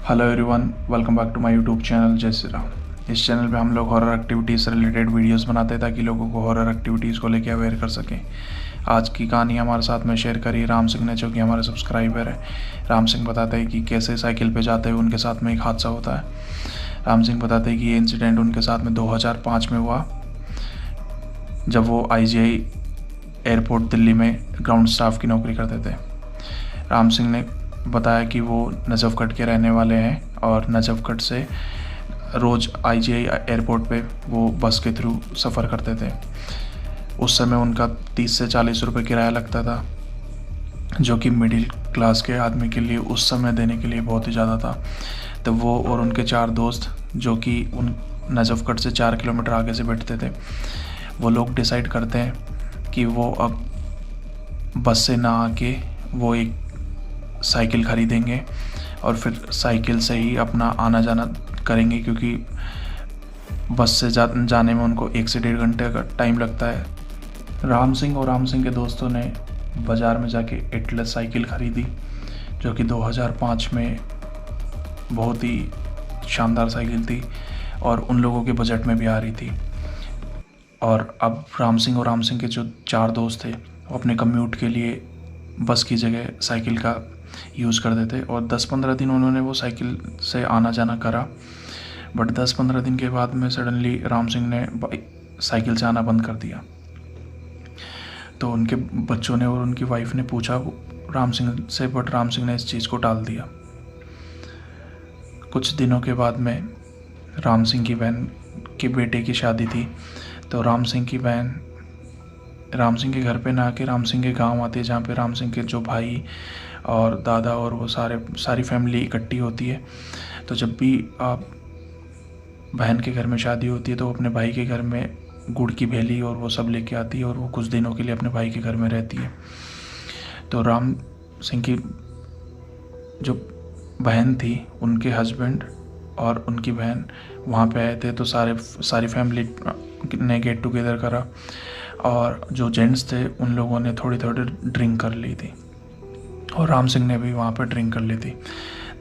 Hello everyone, welcome back to my YouTube channel जय श्री राम। इस चैनल पे हम लोग हॉरर एक्टिविटीज़ से रिलेटेड वीडियोस बनाते हैं ताकि लोगों को हॉरर एक्टिविटीज़ को लेकर अवेयर कर सकें। आज की कहानी हमारे साथ में शेयर करी राम सिंह ने, जो कि हमारे सब्सक्राइबर है। राम सिंह बताते हैं कि कैसे साइकिल पे जाते हुए उनके साथ में एक हादसा होता है। राम सिंह बताते हैं कि ये इंसिडेंट उनके साथ में 2005 में हुआ, जब वो IGI एयरपोर्ट दिल्ली में ग्राउंड स्टाफ की नौकरी करते थे। राम सिंह ने बताया कि वो नजफगढ़ के रहने वाले हैं और नजफगढ़ से रोज़ IGI एयरपोर्ट पे वो बस के थ्रू सफ़र करते थे। उस समय उनका 30 से 40 रुपये किराया लगता था, जो कि मिडिल क्लास के आदमी के लिए उस समय देने के लिए बहुत ही ज़्यादा था। तो वो और उनके 4 दोस्त, जो कि उन नजफगढ़ से 4 किलोमीटर आगे से बैठते थे, वो लोग डिसाइड करते हैं कि वो अब बस से ना आके वो एक साइकिल ख़रीदेंगे और फिर साइकिल से ही अपना आना जाना करेंगे, क्योंकि बस से जाने में उनको 1 से 1.5 घंटे का टाइम लगता है। राम सिंह और राम सिंह के दोस्तों ने बाज़ार में जाके एटलस साइकिल ख़रीदी, जो कि 2005 में बहुत ही शानदार साइकिल थी और उन लोगों के बजट में भी आ रही थी। और अब राम सिंह और राम सिंह के जो 4 दोस्त थे, वो अपने कम्यूट के लिए बस की जगह साइकिल का यूज़ करते थे। और 10-15 दिन उन्होंने वो साइकिल से आना जाना करा, बट 10-15 दिन के बाद में सडनली राम सिंह ने साइकिल से आना बंद कर दिया। तो उनके बच्चों ने और उनकी वाइफ ने पूछा राम सिंह से, बट राम सिंह ने इस चीज़ को टाल दिया। कुछ दिनों के बाद में राम सिंह की बहन के बेटे की शादी थी, तो राम सिंह की बहन राम सिंह के घर पे ना आके राम सिंह के गांव आती है, जहाँ पे राम सिंह के जो भाई और दादा और वो सारी फैमिली इकट्ठी होती है। तो जब भी बहन के घर में शादी होती है तो वो अपने भाई के घर में गुड़ की भेली और वो सब लेके आती है और वो कुछ दिनों के लिए अपने भाई के घर में रहती है। तो राम सिंह की जो बहन थी, उनके हस्बैंड और उनकी बहन वहाँ पे आए थे, तो सारी फैमिली ने गेट टुगेदर करा और जो जेंट्स थे उन लोगों ने थोड़ी थोड़ी ड्रिंक कर ली थी और राम सिंह ने भी वहाँ पर ड्रिंक कर ली थी।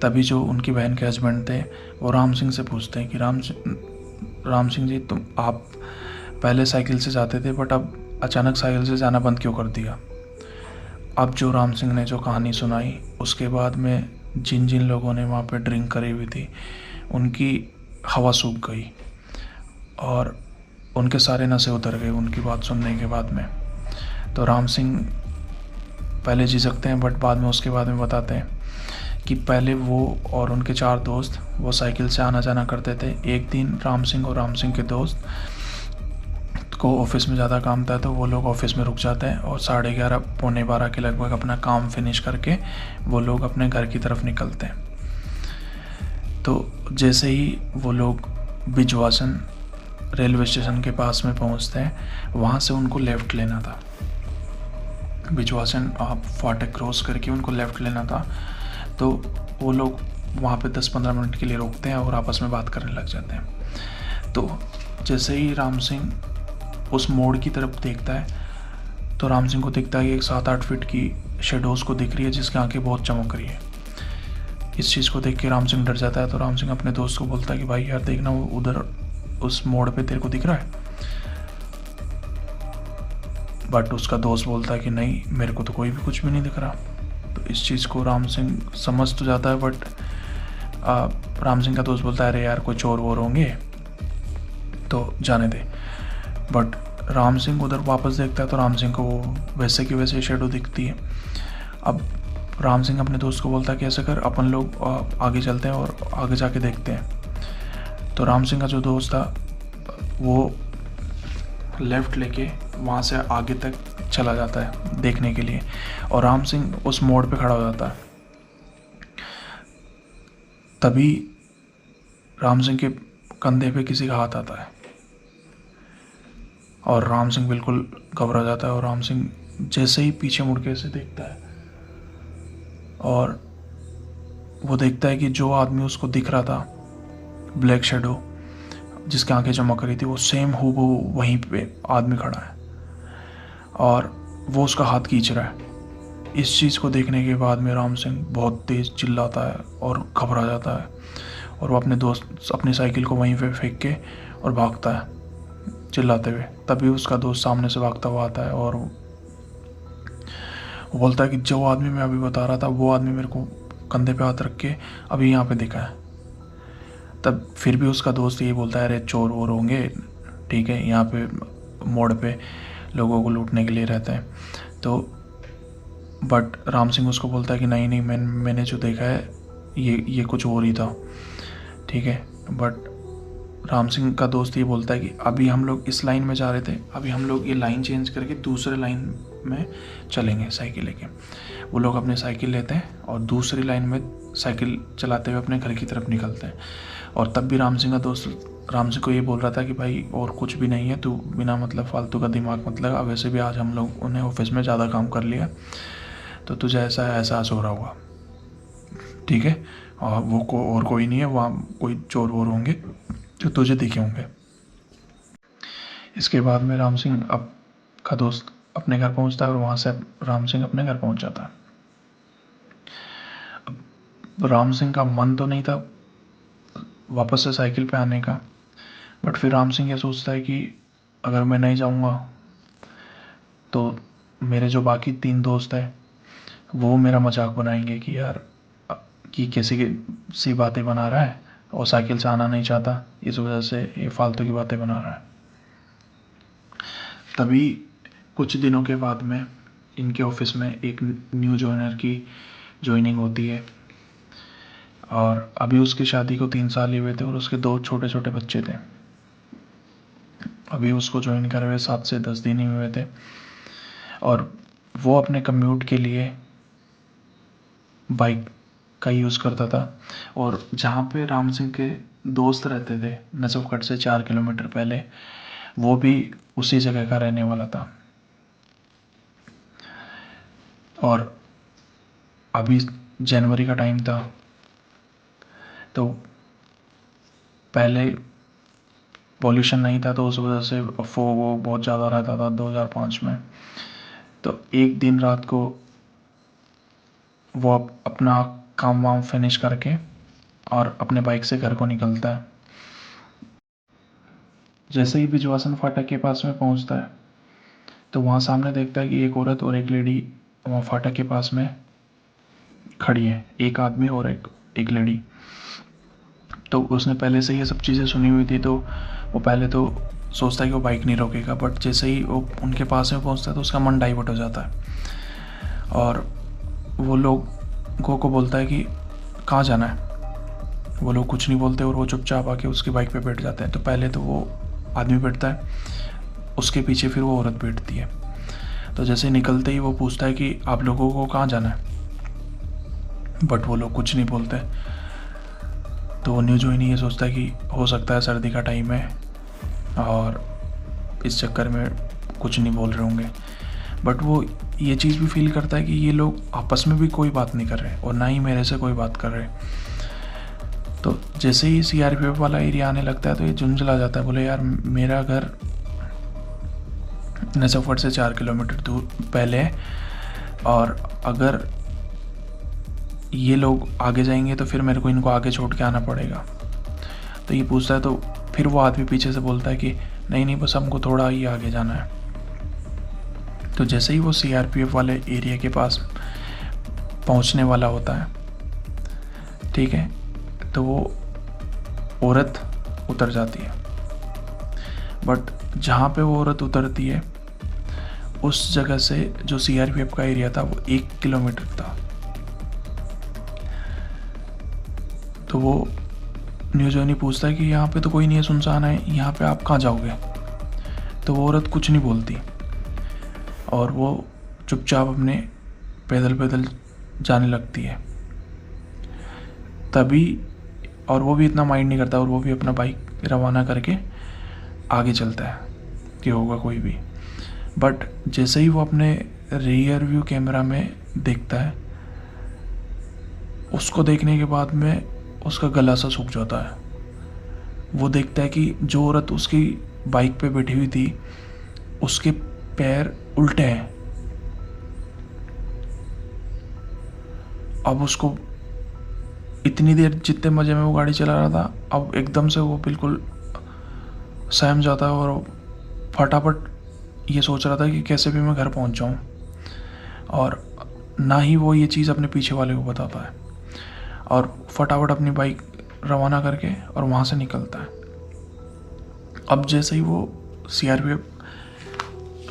तभी जो उनकी बहन के हस्बैंड थे वो राम सिंह से पूछते हैं कि राम सिंह जी, तुम आप पहले साइकिल से जाते थे, बट अब अचानक साइकिल से जाना बंद क्यों कर दिया? अब जो राम सिंह ने जो कहानी सुनाई, उसके बाद में जिन जिन लोगों ने वहाँ पे ड्रिंक करी हुई थी, उनकी हवा सूख गई और उनके सारे नशे उतर गए उनकी बात सुनने के बाद में। तो राम सिंह पहले झिझकते हैं, बट बाद में उसके बाद में बताते हैं कि पहले वो और उनके 4 दोस्त वो साइकिल से आना जाना करते थे। एक दिन राम सिंह और राम सिंह के दोस्त को ऑफिस में ज़्यादा काम था, तो वो लोग ऑफिस में रुक जाते हैं और 11:30 पौने 12 के लगभग अपना काम फिनिश करके वो लोग अपने घर की तरफ निकलते हैं। तो जैसे ही वो लोग बिजवासन रेलवे स्टेशन के पास में पहुंचते हैं, वहाँ से उनको लेफ़्ट लेना था। बिजवासन फाटक क्रॉस करके उनको लेफ़्ट लेना था। तो वो लोग वहाँ पे 10-15 मिनट के लिए रुकते हैं और आपस में बात करने लग जाते हैं। तो जैसे ही राम सिंह उस मोड़ की तरफ देखता है, तो राम सिंह को दिखता है कि एक 7-8 फीट की शेडोज़ को दिख रही है, जिसकी आंखें बहुत चमक रही है। इस चीज़ को देख के राम सिंह डर जाता है। तो राम सिंह अपने दोस्त को बोलता है कि भाई यार देखना, वो उधर उस मोड़ पे तेरे को दिख रहा है। बट उसका दोस्त बोलता है कि नहीं, मेरे को तो कोई भी कुछ भी नहीं दिख रहा। तो इस चीज़ को राम सिंह समझ तो जाता है, बट राम सिंह का दोस्त बोलता है अरे यार कोई चोर वोर होंगे, तो जाने दे। बट राम सिंह उधर वापस देखता है तो राम सिंह को वैसे की वैसे शेडो दिखती है। अब राम सिंह अपने दोस्त को बोलता है कि ऐसा कर, अपन लोग आगे चलते हैं और आगे जाके देखते हैं। तो राम सिंह का जो दोस्त था वो लेफ़्ट लेके वहाँ से आगे तक चला जाता है देखने के लिए, और राम सिंह उस मोड़ पे खड़ा हो जाता है। तभी राम सिंह के कंधे पे किसी का हाथ आता है और राम सिंह बिल्कुल घबरा जाता है। और राम सिंह जैसे ही पीछे मुड़ के ऐसे देखता है और वो देखता है कि जो आदमी उसको दिख रहा था, ब्लैक शेडो जिसकी आंखें चमक रही थी, वो सेम हूबहू वहीं पे आदमी खड़ा है और वो उसका हाथ खींच रहा है। इस चीज़ को देखने के बाद में राम सिंह बहुत तेज़ चिल्लाता है और घबरा जाता है, और वो अपनी साइकिल को वहीं पे फेंक के और भागता है चिल्लाते हुए। तभी उसका दोस्त सामने से भागता हुआ आता है और वो बोलता है कि जो आदमी मैं अभी बता रहा था वो आदमी मेरे को कंधे पे हाथ रख के अभी यहाँ पे दिखा है। तब फिर भी उसका दोस्त यही बोलता है, अरे चोर वोर होंगे, ठीक है, यहाँ पे मोड़ पे लोगों को लूटने के लिए रहते हैं। तो बट राम सिंह उसको बोलता है कि नहीं नहीं, मैंने जो देखा है ये कुछ और ही था, ठीक है। बट राम सिंह का दोस्त ये बोलता है कि अभी हम लोग इस लाइन में जा रहे थे, अभी हम लोग ये लाइन चेंज करके दूसरे लाइन में चलेंगे साइकिल लेके। वो लोग अपने साइकिल लेते हैं और दूसरी लाइन में साइकिल चलाते हुए अपने घर की तरफ निकलते हैं। और तब भी राम सिंह का दोस्त राम सिंह को ये बोल रहा था कि भाई और कुछ भी नहीं है, तू बिना मतलब फालतू का दिमाग मत लगा, वैसे भी आज हम लोग उन्हें ऑफिस में ज़्यादा काम कर लिया तो तुझे ऐसा एहसास हो रहा होगा, ठीक है, और वो और कोई नहीं है, वहाँ कोई चोर वोर होंगे जो तुझे दिखे होंगे। इसके बाद में राम सिंह का दोस्त अपने घर पहुंचता है और वहाँ से राम सिंह अपने घर पहुंच जाता है। अब राम सिंह का मन तो नहीं था वापस से साइकिल पे आने का, बट फिर राम सिंह ये सोचता है कि अगर मैं नहीं जाऊँगा तो मेरे जो बाकी 3 दोस्त हैं वो मेरा मजाक बनाएंगे कि यार कि कैसी सी बातें बना रहा है और साइकिल से आना नहीं चाहता, इस वजह से ये फालतू की बातें बना रहा है। तभी कुछ दिनों के बाद में इनके ऑफिस में एक न्यू जॉइनर की ज्वाइनिंग होती है, और अभी उसकी शादी को 3 साल ही हुए थे और उसके 2 छोटे छोटे बच्चे थे। अभी उसको ज्वाइन करे हुए 7 से 10 दिन ही हुए थे, और वो अपने कम्यूट के लिए बाइक का यूज़ करता था। और जहाँ पे राम सिंह के दोस्त रहते थे नजफगढ़ से 4 किलोमीटर पहले, वो भी उसी जगह का रहने वाला था। और अभी जनवरी का टाइम था, तो पहले पॉल्यूशन नहीं था तो उस वजह से वो बहुत ज़्यादा रहता था 2005 में। तो एक दिन रात को वो अपना काम वाम फिनिश करके और अपने बाइक से घर को निकलता है। जैसे ही बिजवासन फाटक के पास में पहुंचता है तो वहाँ सामने देखता है कि एक औरत और एक लेडी वहाँ फाटक के पास में खड़ी है, एक आदमी और एक लेडी। तो उसने पहले से ये सब चीज़ें सुनी हुई थी, तो वो पहले तो सोचता है कि वो बाइक नहीं रोकेगा, बट जैसे ही वो उनके पास में पहुंचता है तो उसका मन डाइवर्ट हो जाता है और वो लोगों को बोलता है कि कहाँ जाना है। वो लोग कुछ नहीं बोलते और वो चुपचाप आके उसकी बाइक पे बैठ जाते हैं। तो पहले तो वो आदमी बैठता है, उसके पीछे फिर वो औरत बैठती है। तो जैसे निकलते ही वो पूछता है कि आप लोगों को कहाँ जाना है, बट वो लोग कुछ नहीं बोलते। तो वो न्यू ज्वाइनी ये सोचता है कि हो सकता है सर्दी का टाइम है और इस चक्कर में कुछ नहीं बोल रहे होंगे, बट वो ये चीज़ भी फील करता है कि ये लोग आपस में भी कोई बात नहीं कर रहे और ना ही मेरे से कोई बात कर रहे। तो जैसे ही CRPF वाला एरिया आने लगता है तो ये झुंझला जाता है, बोले यार मेरा घर नजफगढ़ से 4 किलोमीटर दूर पहले है, और अगर ये लोग आगे जाएंगे तो फिर मेरे को इनको आगे छोड़ के आना पड़ेगा। तो ये पूछता है, तो फिर वो आदमी पीछे से बोलता है कि नहीं नहीं, बस हमको थोड़ा ही आगे जाना है। तो जैसे ही वो CRPF वाले एरिया के पास पहुंचने वाला होता है, ठीक है, तो वो औरत उतर जाती है। बट जहाँ पे वो औरत उतरती है उस जगह से जो CRPF का एरिया था वो 1 किलोमीटर था। तो वो न्यू जॉनी पूछता है कि यहाँ पे तो कोई नहीं है, सुनसान है, यहाँ पे आप कहाँ जाओगे। तो वो औरत कुछ नहीं बोलती और वो चुपचाप अपने पैदल पैदल जाने लगती है। तभी और वो भी इतना माइंड नहीं करता और वो भी अपना बाइक रवाना करके आगे चलता है कि होगा कोई भी। बट जैसे ही वो अपने रियर व्यू कैमरा में देखता है, उसको देखने के बाद में उसका गला सा सूख जाता है। वो देखता है कि जो औरत उसकी बाइक पे बैठी हुई थी उसके पैर उल्टे हैं अब उसको इतनी देर जितने मज़े में वो गाड़ी चला रहा था, अब एकदम से वो बिल्कुल सहम जाता है और फटाफट ये सोच रहा था कि कैसे भी मैं घर पहुंच जाऊं, और ना ही वो ये चीज़ अपने पीछे वाले को बताता है, और फटाफट अपनी बाइक रवाना करके और वहाँ से निकलता है। अब जैसे ही वो CRPF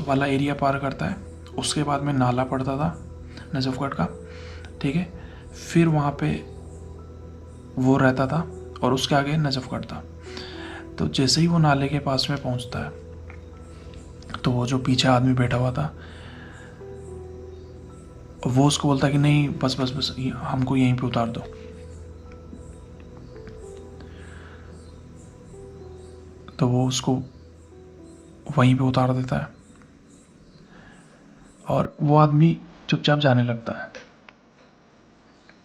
वाला एरिया पार करता है, उसके बाद में नाला पड़ता था नजफगढ़ का, ठीक है, फिर वहाँ पे वो रहता था और उसके आगे नजफगढ़ था। तो जैसे ही वो नाले के पास में पहुँचता है तो वो जो पीछे आदमी बैठा हुआ था वो उसको बोलता है कि नहीं बस बस बस हमको यहीं पे उतार दो। तो वो उसको वहीं पे उतार देता है और वो आदमी चुपचाप जाने लगता है।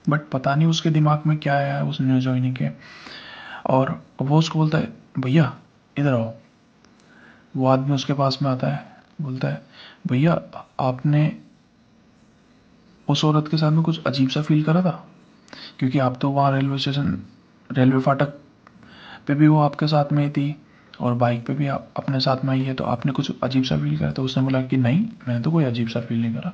बट पता नहीं उसके दिमाग में क्या आया उस न्यू ज्वाइनिंग के, और वो उसको बोलता है भैया इधर आओ। वो आदमी उसके पास में आता है, बोलता है भैया आपने उस औरत के साथ में कुछ अजीब सा फील करा था, क्योंकि आप तो वहाँ रेलवे फाटक पे भी वो आपके साथ में ही थी और बाइक पे भी आप अपने साथ में आई है, तो आपने कुछ अजीब सा फील करा? तो उसने बोला कि नहीं मैंने तो कोई अजीब सा फील नहीं करा।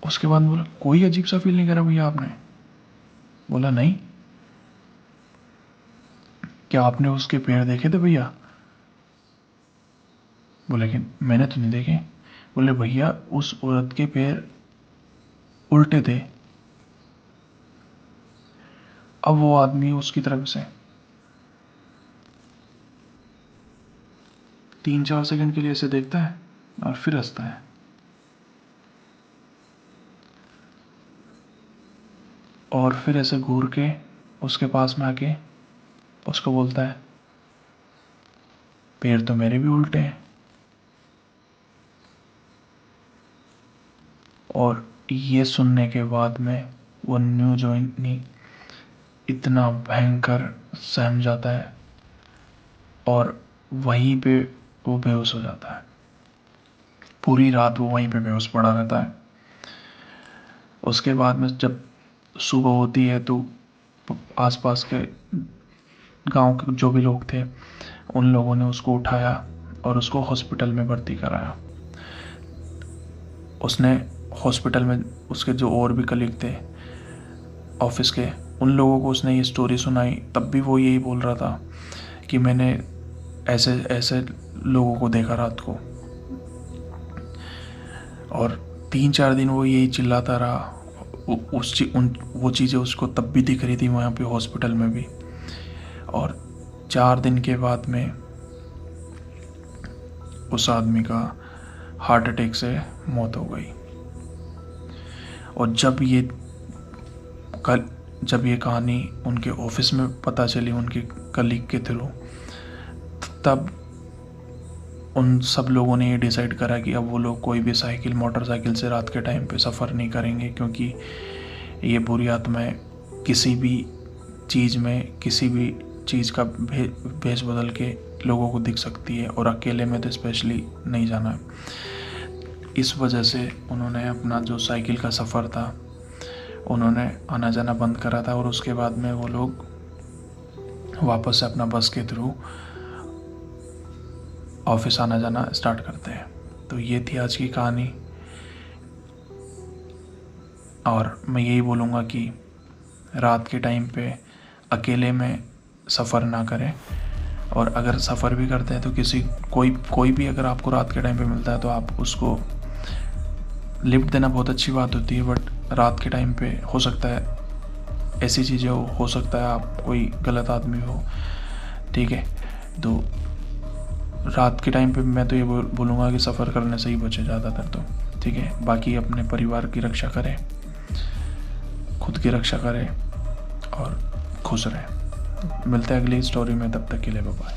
उसके बाद बोला कोई अजीब सा फील नहीं करा भैया आपने? बोला नहीं। क्या आपने उसके पैर देखे थे भैया? बोले कि मैंने तो नहीं देखे। बोले भैया उस औरत के पैर उल्टे थे। अब वो आदमी उसकी तरफ से 3-4 सेकंड के लिए ऐसे देखता है और फिर हंसता है। और फिर ऐसे घूर के उसके पास में आके उसको बोलता है पैर तो मेरे भी उल्टे हैं। और ये सुनने के बाद में वो न्यू ज्वाइनी इतना भयंकर सहम जाता है और वहीं पे वो बेहोश हो जाता है। पूरी रात वो वहीं पे बेहोश पड़ा रहता है। उसके बाद में जब सुबह होती है तो आसपास के गांव के जो भी लोग थे उन लोगों ने उसको उठाया और उसको हॉस्पिटल में भर्ती कराया। उसने हॉस्पिटल में उसके जो और भी कलीग थे ऑफिस के, उन लोगों को उसने ये स्टोरी सुनाई, तब भी वो यही बोल रहा था कि मैंने ऐसे ऐसे लोगों को देखा रात को। और 3-4 दिन वो यही चिल्लाता रहा। वो चीज़ें उसको तब भी दिख रही थी वहाँ पे हॉस्पिटल में भी। और 4 दिन के बाद में उस आदमी का हार्ट अटैक से मौत हो गई। और जब ये कहानी उनके ऑफिस में पता चली उनके कलीग के थ्रू, तब उन सब लोगों ने ये डिसाइड करा कि अब वो लोग कोई भी मोटरसाइकिल से रात के टाइम पे सफ़र नहीं करेंगे, क्योंकि ये बुरी आत्माएं किसी भी चीज़ का भेष बदल के लोगों को दिख सकती है, और अकेले में तो स्पेशली नहीं जाना है। इस वजह से उन्होंने अपना जो साइकिल का सफ़र था उन्होंने आना जाना बंद करा था, और उसके बाद में वो लोग वापस से अपना बस के थ्रू ऑफिस आना जाना स्टार्ट करते हैं। तो ये थी आज की कहानी, और मैं यही बोलूँगा कि रात के टाइम पे अकेले में सफ़र ना करें, और अगर सफ़र भी करते हैं तो कोई भी अगर आपको रात के टाइम पे मिलता है तो आप उसको लिफ्ट देना बहुत अच्छी बात होती है। बट रात के टाइम पे हो सकता है ऐसी चीज़ें हो सकता है आप कोई गलत आदमी हो, ठीक है। तो रात के टाइम पे मैं तो ये बोलूँगा कि सफ़र करने से ही बचे ज़्यादातर तो, ठीक है। बाकी अपने परिवार की रक्षा करें, खुद की रक्षा करें और खुश रहें। मिलते हैं अगली स्टोरी में, तब तक के लिए बाय बाय।